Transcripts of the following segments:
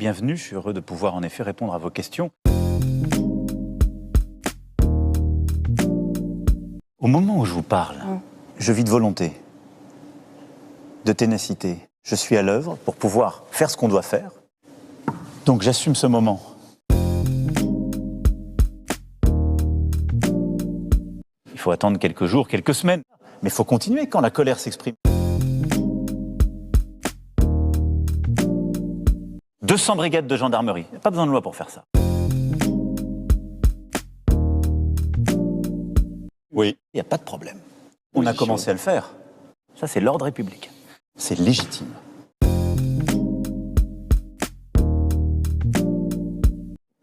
bienvenue. Je suis heureux de pouvoir en effet répondre à vos questions. Au moment où je vous parle, je vis de volonté, de ténacité. Je suis à l'œuvre pour pouvoir faire ce qu'on doit faire. Donc j'assume ce moment. Il faut attendre quelques jours, quelques semaines. Mais il faut continuer quand la colère s'exprime. 200 brigades de gendarmerie. Il n'y a pas besoin de loi pour faire ça. Oui. Il n'y a pas de problème. On a commencé à le faire. Ça, c'est l'ordre républicain. C'est légitime.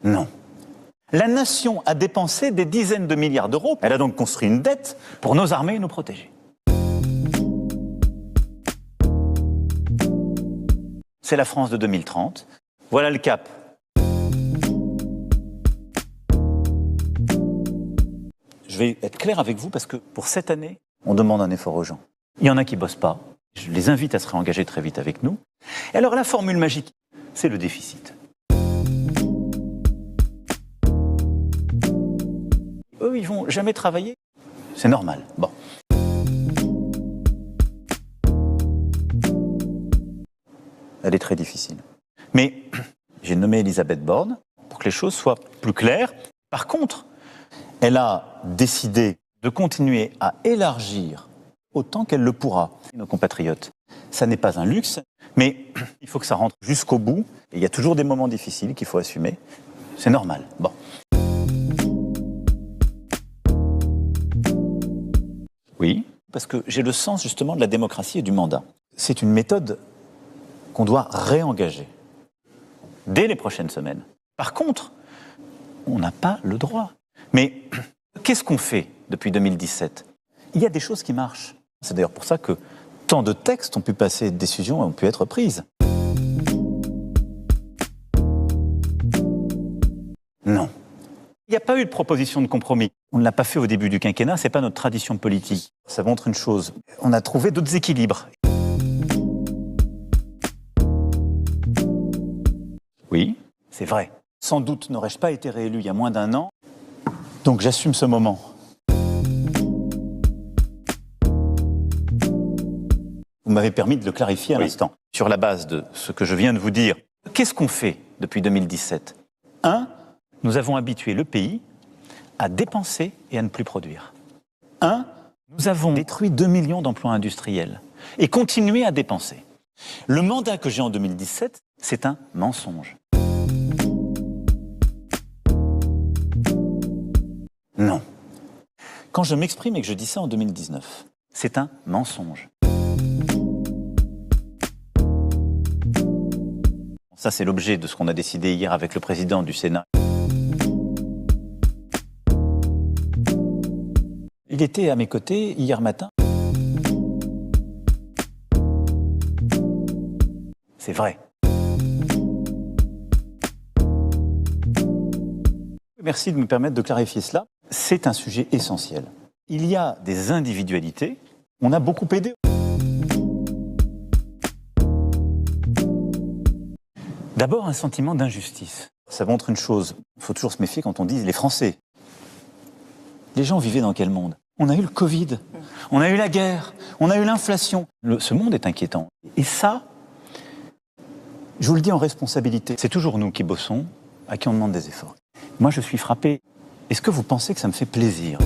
Non. La nation a dépensé des dizaines de milliards d'euros. Elle a donc construit une dette pour nos armées et nous protéger. C'est la France de 2030. Voilà le cap. Je vais être clair avec vous parce que pour cette année, on demande un effort aux gens. Il y en a qui ne bossent pas. Je les invite à se réengager très vite avec nous. Et alors la formule magique, c'est le déficit. Eux, ils vont jamais travailler. C'est normal. Bon. Elle est très difficile. Mais j'ai nommé Elisabeth Borne pour que les choses soient plus claires. Par contre, elle a décidé de continuer à élargir autant qu'elle le pourra nos compatriotes. Ça n'est pas un luxe, mais il faut que ça rentre jusqu'au bout. Et il y a toujours des moments difficiles qu'il faut assumer. C'est normal. Bon. Oui, parce que j'ai le sens justement de la démocratie et du mandat. C'est une méthode qu'on doit réengager dès les prochaines semaines. Par contre, on n'a pas le droit. Mais qu'est-ce qu'on fait depuis 2017 ? Il y a des choses qui marchent. C'est d'ailleurs pour ça que tant de textes ont pu passer, de décisions ont pu être prises. Non. Il n'y a pas eu de proposition de compromis. On ne l'a pas fait au début du quinquennat, ce n'est pas notre tradition politique. Ça montre une chose, on a trouvé d'autres équilibres. Oui, c'est vrai. Sans doute n'aurais-je pas été réélu il y a moins d'un an, donc j'assume ce moment. Vous m'avez permis de le clarifier à l'instant. Sur la base de ce que je viens de vous dire, qu'est-ce qu'on fait depuis 2017 ? 1. Nous avons habitué le pays à dépenser et à ne plus produire. 1. Nous avons détruit 2 millions d'emplois industriels et continué à dépenser. Le mandat que j'ai en 2017, c'est un mensonge. Non. Quand je m'exprime et que je dis ça en 2019, c'est un mensonge. Ça, c'est l'objet de ce qu'on a décidé hier avec le président du Sénat. Il était à mes côtés hier matin. C'est vrai. Merci de me permettre de clarifier cela. C'est un sujet essentiel. Il y a des individualités. On a beaucoup aidé. D'abord, un sentiment d'injustice. Ça montre une chose. Il faut toujours se méfier quand on dit les Français. Les gens vivaient dans quel monde ? On a eu le Covid, on a eu la guerre, on a eu l'inflation. Ce monde est inquiétant. Et ça, je vous le dis en responsabilité, c'est toujours nous qui bossons, à qui on demande des efforts. Moi, je suis frappé. Est-ce que vous pensez que ça me fait plaisir ?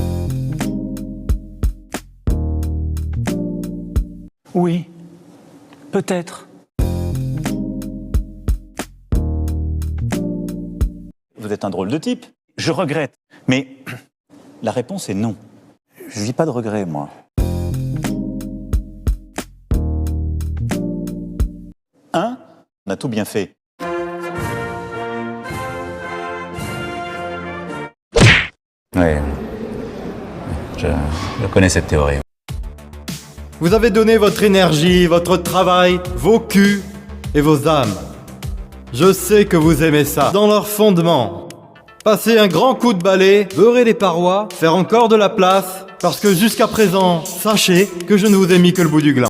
Oui, peut-être. Vous êtes un drôle de type. Je regrette. Mais la réponse est non. Je ne vis pas de regret, moi. On a tout bien fait. Oui, je connais cette théorie. Vous avez donné votre énergie, votre travail, vos culs et vos âmes. Je sais que vous aimez ça. Dans leur fondement. Passer un grand coup de balai, beurrer les parois, faire encore de la place, parce que jusqu'à présent, sachez que je ne vous ai mis que le bout du gland.